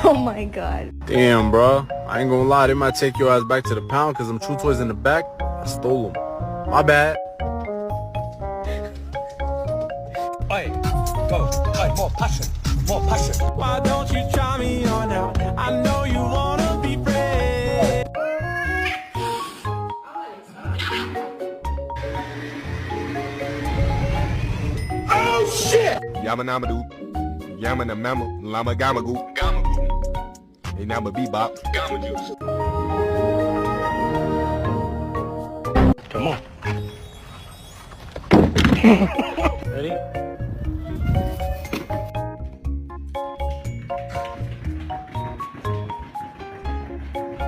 Oh my god. Damn, bro. I ain't gonna lie, they might take your ass back to the pound because them Chew Toys in the back, I stole them. My bad. Oi, go. Oi, more passion. More passion. Why don't you try me on out? I know you wanna be friends. Oh shit! Yamanamadu, Yamana Mama, Lama Gamagu, Gamagu, and Nama Bebop, Gama Juice. Come on.